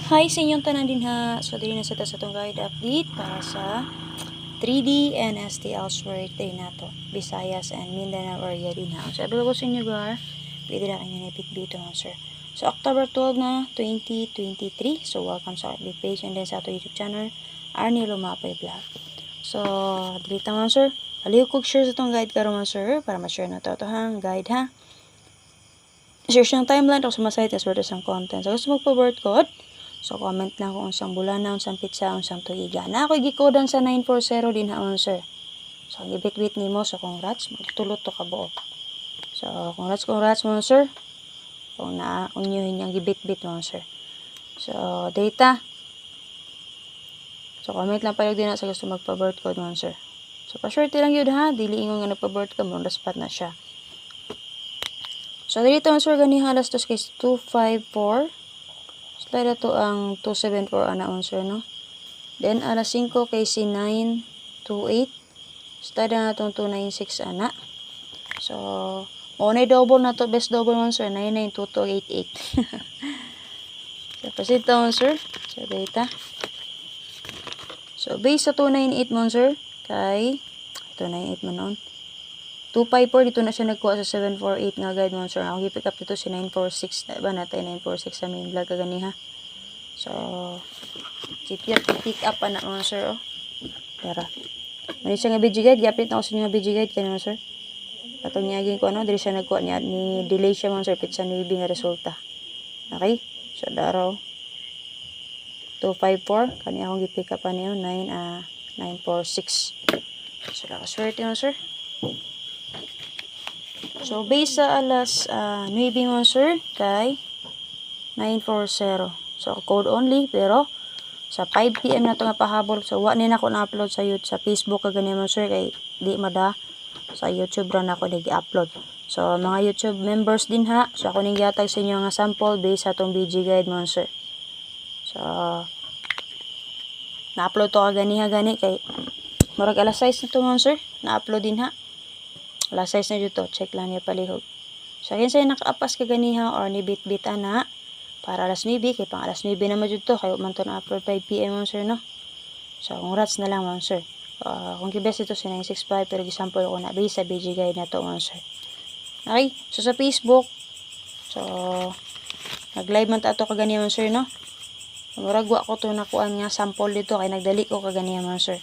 Hi sa inyong tanan din ha. So dili na sa itong guide update para sa 3D and STL swerte na to. Visayas and Mindanao area din ha. So available sa inyo gar. Pwede na kayo na dito ha sir. So October 12 na 2023. So welcome sa FB page and then sa ato YouTube channel Arnie Lumapay Vlog. So dili ta man sir. Aliw kog share sa itong guide karon man sir para ma-share na to hang guide ha. Share siyang timeline o sa masite as well as ang content. So gusto magpa-word code. So, comment lang kung unsang bulana, unsang pizza, unsang tuiga. Na ako'y gikodan sa 940 din haon, sir. So, gibit-bit ni mo. So, congrats. Magtulot to ka buo. So, congrats mo, sir. Kung na-unyuhin yung gibit-bit mo, sir. So, data. So, comment lang pala din na sa gusto magpa-birth code mo, sir. So, pa-shorty lang yun, ha. Dili ingon nga nagpa-birth ka mo. Spot na siya. So, dito, sir, gani halas to case 254. Slide to ang 274 ana sir no. Then alas 5 kay si 928. Slide na itong 296 ana. So, onay double na to, best double man sir, 992288. So, proceed to sir. So, data. So, base sa 298 mo sir, kay 298 man noon. 254 dito na siya nagkuha sa 748 nga guide mo sir. Ako i-pick up dito si 946 na ba natin 946 sa main vlog kagani ha. So pick up na mo sir oh. Tara. Mali siya nga video guide, i-update na ko sa inyo nga video guide kanino sir. Katong niyagin ko ano, dili siya nagkuha niya ni delay siya mo sir pizza ni nga resulta. Okay? So daraw 254 kani akong i-pick up niyo 946. So nakaswerte mo sir. So, base sa alas 9 mo, sir, kay 940. So, code only, pero sa 5 PM na ito nga pahabol. So, wa na ako na-upload sa YouTube, sa Facebook, kagani mo, sir, kay di mada sa YouTube ran ako nag-upload. So, mga YouTube members din ha. So, ako nang gihatag sa inyo nga sample based sa itong BG guide mo, sir. So, na-upload to kagani ha, gani, kay marag alas 6 na ito mo, sir. Na-upload din ha. Alas 6 na dito, check lang niya palihog. So, akin sa'yo nakaapas ka ganiha or nibit-bit na para alas 9, kay pang alas 9 naman dito, kayo man to na-upload 5 PM mo, sir, no? So, congrats na lang mo, sir. Kung kibes ito si 965, pero example ko na base sa BG guide na to mo, sir. Okay? So, sa Facebook, so, nag-live man ta ito kaganiha mo, sir, no? Muragwa ko to nakuan nga sample dito, kay nagdali ko kaganiha mo, sir.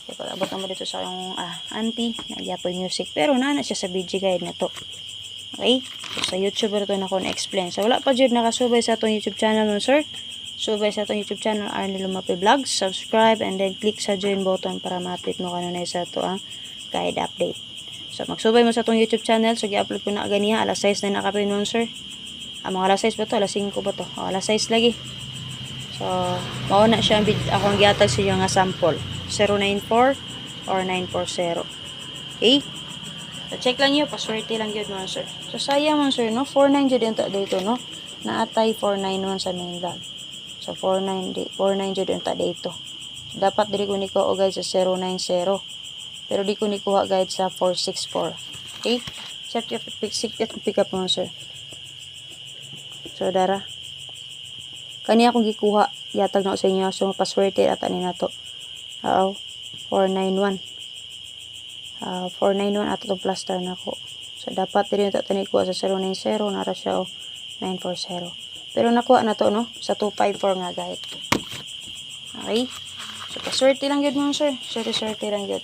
Kaya pag-abot naman dito sa yung auntie, nagyapoy music. Pero na siya sa BG guide na to. Okay? So, sa YouTube ito na ako na-explain. So, wala pa dyan nakasubay sa itong YouTube channel mo, sir. Subay sa itong YouTube channel, Arnie Lumapay Vlogs. Subscribe and then click sa join button para ma-update mo kanunay sa ito ang guide update. So, magsubay mo sa itong YouTube channel. So, i-upload ko na ganiha. Alas 6 na nakapin mo, sir. Mga alas 6 ba to? Alas 5 ba to? Alas 6 lagi. So, mauna siya akong gihatag sa iyo nga sample. 094 or 940. Okay? So, check lang yun. Paswerte lang yun mga sir. So, sayang mga sir, no? 49 dyan dito, no? Naatay 491 sa main log. So, 49 dyan dito. So, dapat dili ko nikuha guide sa 090. Pero di ko nikuha guide sa 464. Okay? Pick up mga sir. So, dara. Kani akong gikuha. Yatag na ko sa inyo. So, paswerte at ani na to. 491. 491 at itong plaster na ko. So, dapat din ito tanikuha sa 090. Nara siya 940. Pero nakuha na to, no? Sa 254 nga guide. Okay? So, paswerte lang yun mga sir. Swerte lang yun.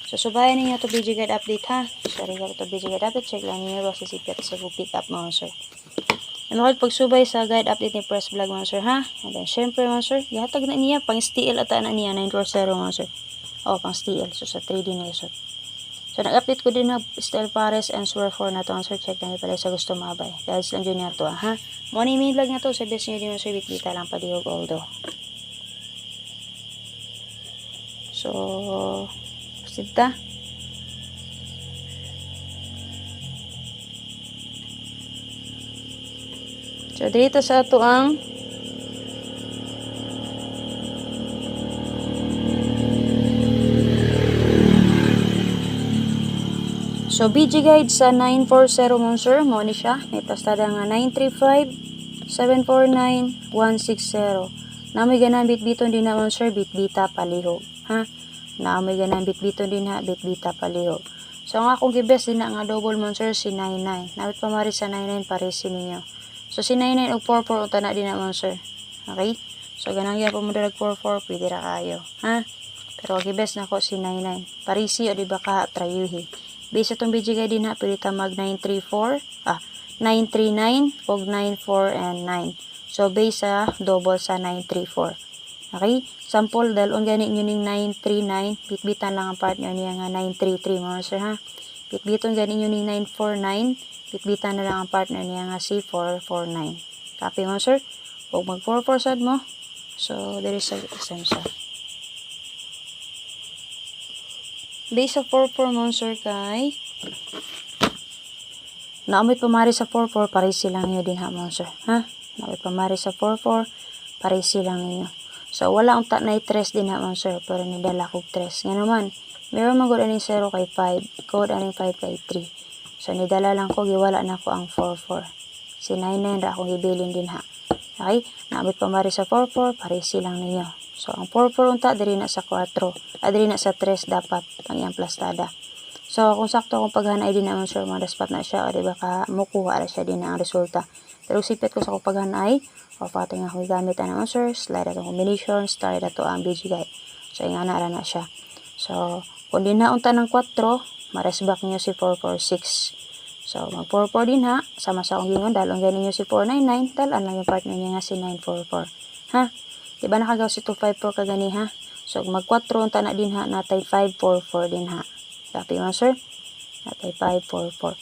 So, subayan ninyo ito BG guide update ha. Sorry ka ito BG guide update. Check lang ninyo ba si CPR sa pick up mga sir. And makal pagsubay sa guide update ni Press Vlog mga sir ha. And then syempre mga sir, ihatag na niya pang STL at na niya 940 mga sir. Pang STL. So sa 3D na yun. So nag-update ko din na STL Pares and Swear 4 na to mga sir. Check na niyo pala sa gusto mabay. Dahil lang dyan niya to ha. Money main vlog na to. Sa best nyo din mga sir. Bitbita lang palihog although. So sita. So, dito sa ato ang so, BG guide sa 940 mo, sir. Mo ni siya. May pastada nga 935-749-160. Namoy ganang bitbiton din na sir, bitbita palihog. Ha? Namoy ganang bitbiton din ha, bitbita palihog. So ang akong gibes din na nga double monster si 99. Nawit pa mari sa 99 parisi ninyo. So si 99 og 44 unta na din na monster. Okay? So ganang yan po mo dalag 44 pwede ra kayo. Ha? Pero gibes na ko si 99. Parisi o di ba ka trayuhi. Base atong BGK din ha, pwede ta mag 934, 939 og 94 and 9. So base sa double sa 934. Okay? Sample dalon gani inyo ning 939, bitbitan lang ang partner niya nga 933 mga sir ha. Bitbiton gani inyo ning 949, bitbitan na lang ang partner niya nga si 449. Copy mo sir. Ug mag 44 sad mo. So there is a example. Base sa 44 monster kay naamit pamari sa 44 pare silang niyo din ha monster ha. Naamit pamari sa 44 pare silang niyo. So wala unta na 3 din ha monster pero nidala ko 3. Nga naman meron magod aning 0 kay 5, code aning 5 kay 3. So nidala lang ko giwala na ko ang 44. Si 99 ra akong gibilin din ha. Okay? Naamit pamari sa 44 pare silang niyo. So, ang 44 unta, diri na sa 4. Diri na sa 3 dapat ang iyang plastada. So, kung sakto akong paghanay din naman sure, mga daspat na siya, o diba ka, mukuha na siya din ang resulta. Pero sipit ko sa akong paghanay, o pato nga akong gamit na naman sure, slide atong combination, start ato ang BGI. So, yung na siya. So, kung din na unta ng 4, maresback nyo si 446. So, mag 44 din ha, sama sa akong gingon, dalong ganin nyo si 499, dalan lang yung partner niya nga si 944. Ha? Diba nakagaw si 254 kagani ha? So, mag 4 unta na din ha, natay 544 din ha. Copy mo sir? Natay 544.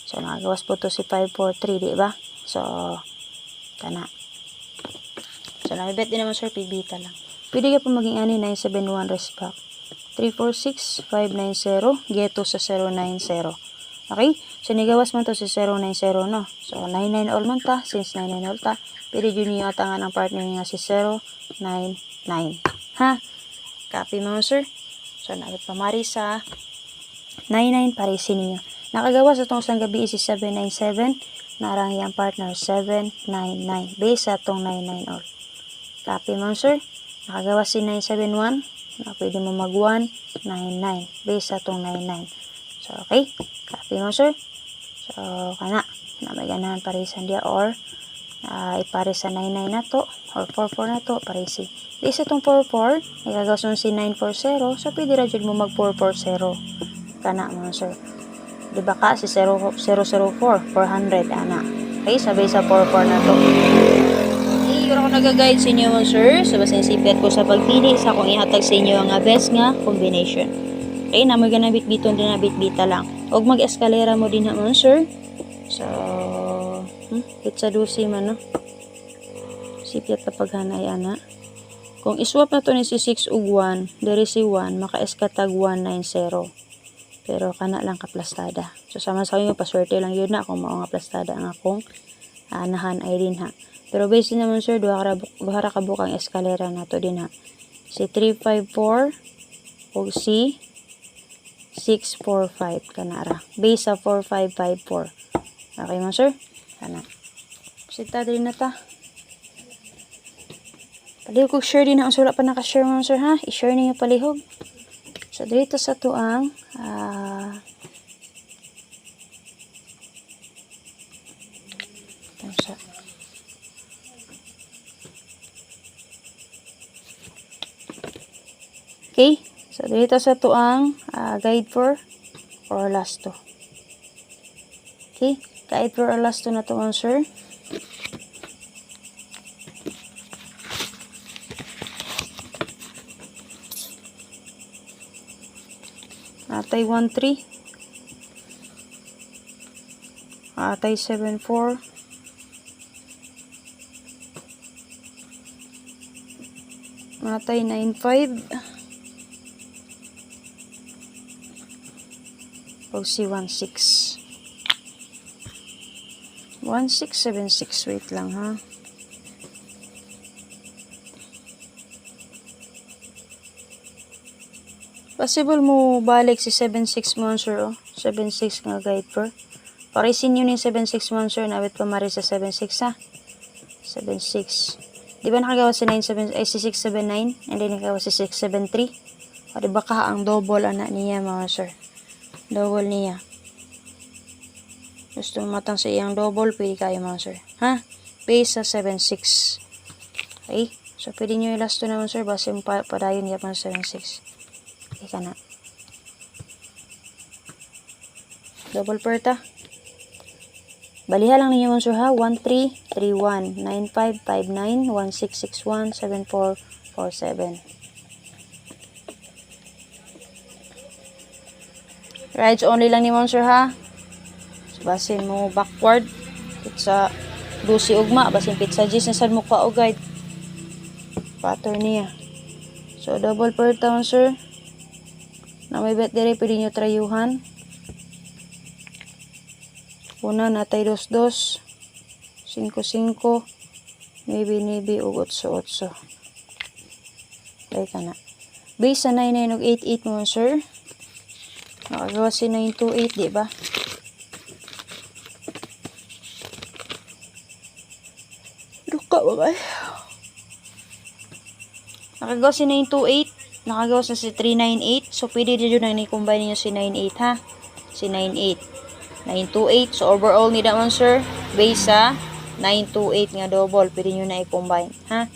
So, nakagawas po to si 543, diba? So, kana. So, nakibet din naman sir, pibita lang. Pwede ka po maging ani 971 respack. 346, 590, geto sa 090. Okay? So, nigawas man to si 090, no? So, 99 all man ta, since 99 all ta, pwede dyan yung atangan ng partner nga si 099. Ha? Copy mo, sir? So, nagit pamari sa 99 parisi niyo. Nakagawas itong isang gabi si 797, narang yung partner 799. Base sa itong 99 all. Copy mo, sir? Nakagawas si 971, na pwede mo mag 199. Base sa itong 99. So, okay? Copy mo, sir? So, kana. Na may ganahan parisan dia or ipare sa 99 na to or 44 na to parisi. Base itong 44, ikagawas nun si 940, so pwede ra jud mo mag 440. Kana mo, sir. Diba ka si 004, 400, ana. Okay, sabay sa 44 na to. Okay, yun ako nag-guide sa inyo, sir. So, basta sipet ko sa pagpili sa kung ihatag sa inyo ang best nga combination. Okay, namoy ganang bitbiton din na bitbita lang. Huwag mag-eskalera mo din naman, sir. So, it's a dusi man, no? Sipyat kapag hanay, ana. Kung iswap na to ni si 6 ug 1, dere si 1, maka-eskatag 190. Pero kana lang kaplastada. So, sama sa inyo, paswerte lang yun na kung mao nga plastada ang akong anahan ay din ha. Pero based naman, sir, duha ra ka bukang eskalera na to din ha. Si 354 o si 645 kanara. Base sa 4554. Okay mo, sir? Kana. Sita din na ta. Palihog kong share din na. Ang sula pa naka-share mo, sir, ha? I-share niyo palihog. So, dito sa tuang okay. So, dito sa tuang guide for Orlasto. Okay. Guide for Orlasto na tuang, sir. Atay 1-3. Atay 7-4. Atay 9-5. O si 1-6. 1-6-7-6. Wait lang, ha. Possible mo balik si 7-6 monster, oh. 7-6 nga guide per. Parisin yun yung 7-6 monster, nawit pa mari sa 7-6, ha. 7-6. Di ba nakagawa si 679? And then nakagawa si 673? O, di ba ka ang double anak niya mga sir? Double niya. Gusto matang sa iyang double, pwede kayo mga sir. Ha? Base sa 76. Okay? So, pwede nyo ilasto naman sir. Base mo padayon niya pa 76. Okay ka na. Double per ta. Baliha lang ninyo mga sir ha. 1331 9559 1661 7447. Rides only lang ni mga sir ha. So, base mo backward. Pizza dusi ugma. Base pizza G's. Nasaan mo pa o guide. Pattern niya. So, double per ta mga sir. Na may bet dire. Pwede nyo trayuhan. Una natay 22, 55, maybe ug 88. Dai ka na. Base sa 99 ug 88 mo sir. Nakagawa si 928, di ba? Duka ba ba? Nakagawa si 928, nakagawa sa si 398. So pwede din na ni-combine niyo si 98 ha. Si 98. 928. So, overall ni naman, sir, base sa 928 nga double. Pwede nyo na i-combine. Ha?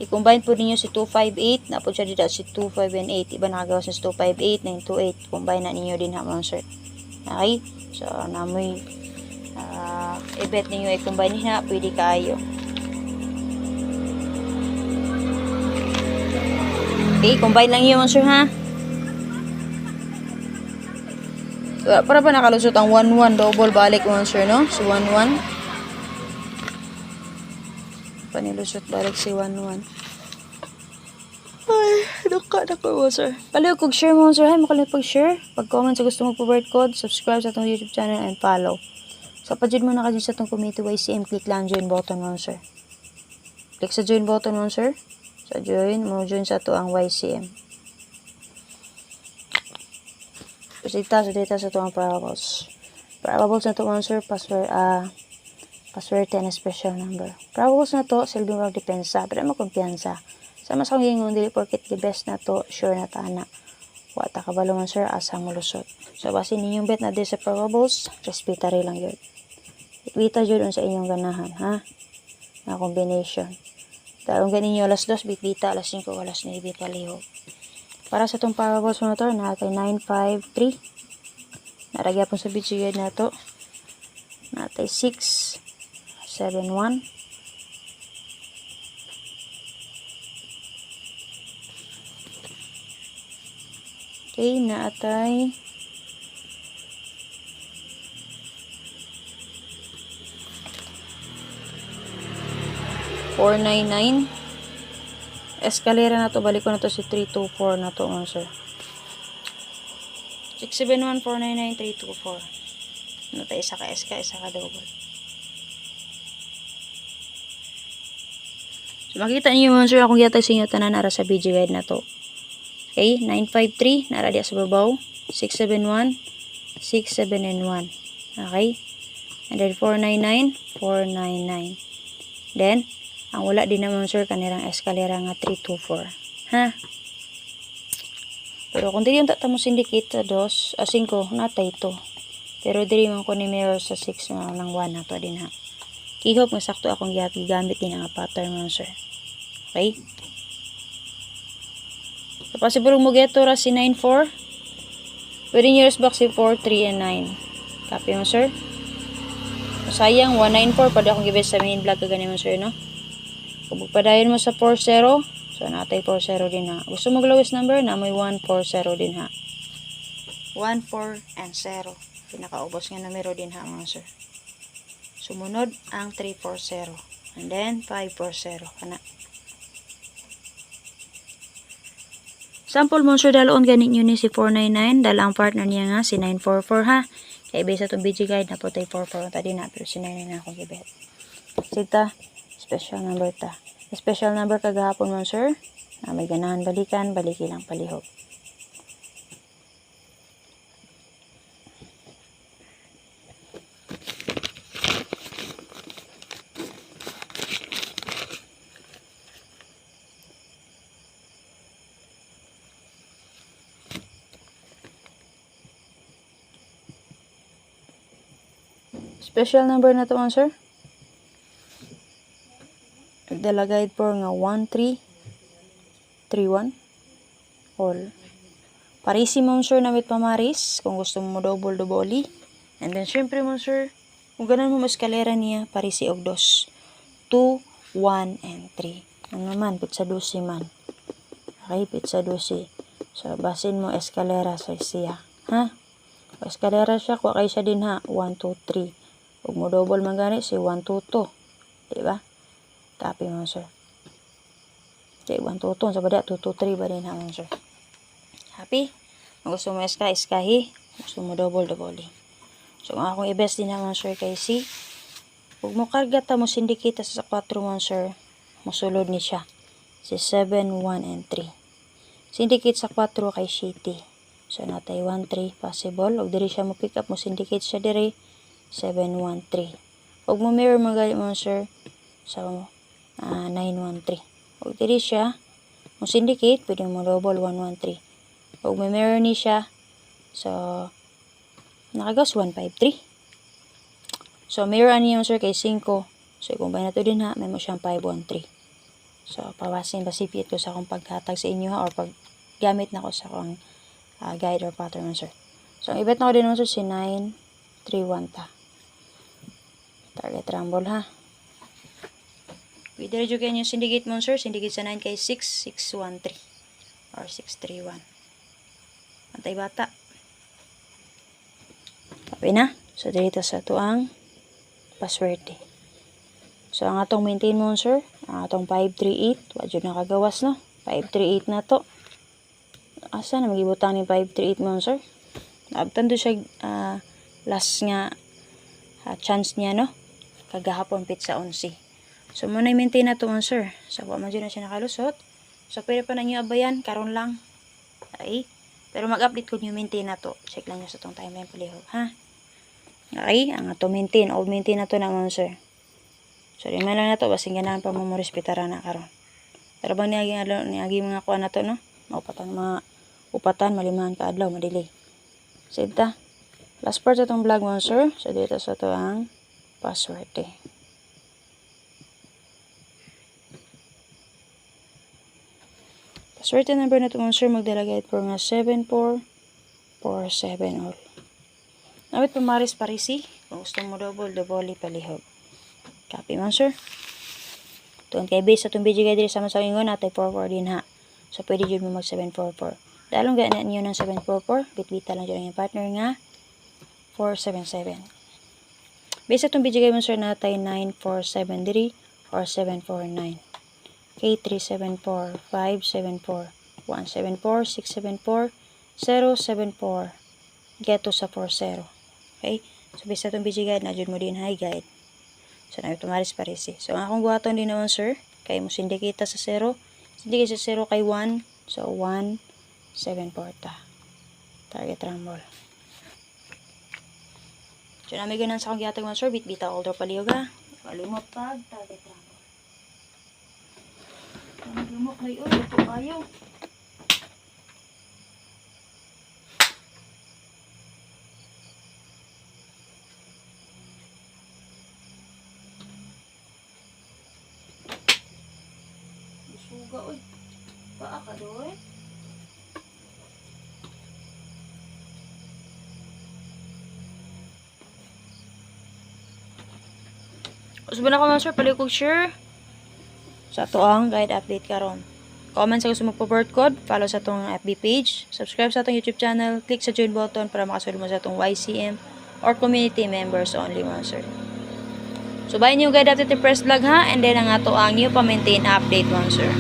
I-combine po ninyo si 258. Napod siya dito si 25 and 8. Iba nakagawa sa 258, 928. Combine na ninyo din ha, mga sir. Okay? So, namoy i-bet ninyo i-combine niya. Pwede kayo. Okay? Combine lang yun, mga sir, ha? Para ba nakalusot ang 1-1 double balik mo sir no? Si 1-1. Panilusot balik si 1-1. Ay, duka na ko sir. Paliw kog share mo sir. Hay makalimut pag-share. Pag-comment sa gusto mo po-word code. Subscribe sa atong YouTube channel and follow. So pag-join mo na kasi sa atong community YCM. Click lang join button mo sir. Click sa join button mo sir. Sa join mo join sa ato ang YCM. Data sa ito ang parables. Parables na ito mga sir, password 10 special number. Parables na ito, silbing wag depensa, pero mo kumpiyansa. Sa mas kong gingon, dili porket the best na to, sure na tana. Wata kabalo mga sir, asang mulusot. So, base ninyong bet na di sa parables, respetary lang yun. Itwita yun sa inyong ganahan, ha? Na combination. Dahil kung ganin nyo alas 2, bitbita, alas 5, alas 9, palihog. Para sa itong parables mo na ito, natay 953. Naragya po sa video na ito. Natay 671. Okay, natay 499. Eskalera na to, balik ko na to si 324 na to mga sir. 671-499-324. Ano tayo, isa ka SK, isa ka double. So makita niyo mga sir, akong yata sa inyo tanan ara sa video guide na to. Okay, 953, nara diya sa babaw. 671, 671. Okay, and then 499, 499. Then, ang wala din naman sir kanirang eskalera nga 324. Ha? Pero kung dili yung tatamo syndicate sa 2, 5, natay ito. Pero dili man ko ni mirror sa 6 nga ng 1 na to din ha. Kihop nga sakto akong gigamit din ang pattern mo sir. Okay? So, possible mo geto ra si 94. Pwede nyo back si 4, 3, and 9. Copy mo sir. Sayang, 194 pa akong gibes sa main vlog ka ganyan mo sir no? Kung padayon mo sa 40, so natay 40 din ha. Gusto mo lowest number na may 140 din ha. 1, 4, and 0. Pinakaubos nga numero din ha mga sir. Sumunod ang 340. And then 540. Kana. Sample mo sir daloon ganit nyo ni si 499. Dala ang partner niya nga si 944 ha. Kaya base sa itong video guide na po tayo 44 tadi na. Pero si 99 na akong gibet. Sita. Special number ta. Special number kagahapon mo sir. Na may ganahan balikan, baliki lang palihog. Special number na to man sir. Nagdala guide for nga 1331 all. Parisi mo sir na with pamaris kung gusto mo double duboli. And then syempre mo sir, kung ganan mo eskalera niya, parisi og 2, 1, and 3. Ano naman, pizza 12 man. Okay, pizza 12. So, basin mo eskalera sa siya. Ha? O eskalera siya, kuha kayo siya din ha. 1, 2, 3. Huwag mo double man gani, si 1, 2, 2. Diba? Copy mo sir. Okay, 1, 2, 2. Sa bada, 2, 2, 3 ba din ha mo sir. Happy? Kung gusto mo eskahi. Gusto mo double. So, kung akong i-best din naman sir kay si huwag mo karga ta mo sindikita sa 4 mo sir. Musulod ni siya. Si 7, 1, and 3. Syndicate sa 4 kay Shitty. So, natay 1, 3 possible. Huwag diri siya mo pick up mo syndicate siya diri. 7, 1, 3. Huwag mo mirror magalit mo sir. So, 9, 1, 3. Huwag diri siya mo syndicate. Pwede mo double 1, 1, 3. Huwag mo mirror ni siya. So, nakagawas 1, 5, 3. So, mirror niyo sir kay 5. So, i-combine na to din ha. May mo siyang 5, 1, 3. So, pawasin ba sipit ko sa akong paghatag sa inyo ha, or paggamit na ko sa akong guide or pattern sir. So, ang ibet na ko din sir si 9, 3, 1 ta. Target rumble ha. Pwede rin yung syndicate mo sir. Syndicate sa 9 kay 6, 6, 1, 3. Or 6, 3, 1. Antay bata. Sabi na. So, dito sa ito ang password. So, ang atong maintain mo sir. Ang atong 538. Wadyo na kagawas no. 538 na to. Asa na magibutang ni 538 mo sir. Naabtan do siya last nga chance niya no. Kagahapon pizza 11. So, muna i-maintain na to mo sir. So, madyo na siya nakalusot. So, pwede pa na nyo abayan. Karon lang. Okay. Pero mag-update ko nyo maintain na to. Check lang nyo sa itong timeline palihog. Ha? Okay. Ang ato maintain. All maintain na to na mo sir. So, lima lang na to. Basing ganahan pa mo respetara na karon. Pero bang niagi mga kuha na to, no? Maupatan mga upatan, malimahan ka adlaw, madili. So, ita. Last part sa itong vlog mo, sir. So, dito sa ito ang password, Password number na ito mo, sir. Magdalagay po nga 7447 all. Nawit pumaris parisi. Kung gusto mo double palihog. Copy mo, sir. Tuon kay base sa itong video guide sama sa ingon natay 44 din ha. So, pwede dyan mo mag 744. Dalong gana niyo ng 744. Bitbita lang dyan yung partner nga 477. Base sa itong video guide mo, sir, natay 947 diri or 749. Okay, 374, 574, 174, 674, 074. Get to sa 40. Okay? So, base sa itong video guide, na dyan mo din high guide. So, tumaris parisi. So, ang akong buhaton din naman, sir. Kaya mo sindikita sa 0. Sindikita sa 0 kay 1. So, 1, 7, 4 ta. Target rumble. So, namin ganun sa akong gihatag mo, sir. Bitbita older paliyog ha. Kalimot pag target rumble. Lumok na yun. Ito kayo. Suga, oy. Paa ka doon. Usban ako mga sir, palikog share. Sa ito ang guide update karon. Comment sa gusto mo po bird code, follow sa itong FB page, subscribe sa itong YouTube channel, click sa join button para makasunod mo sa itong YCM or community members only mga sir. So, bayan nyo guide update yung press vlog ha, and then ang ato ang new pa-maintain update mga sir.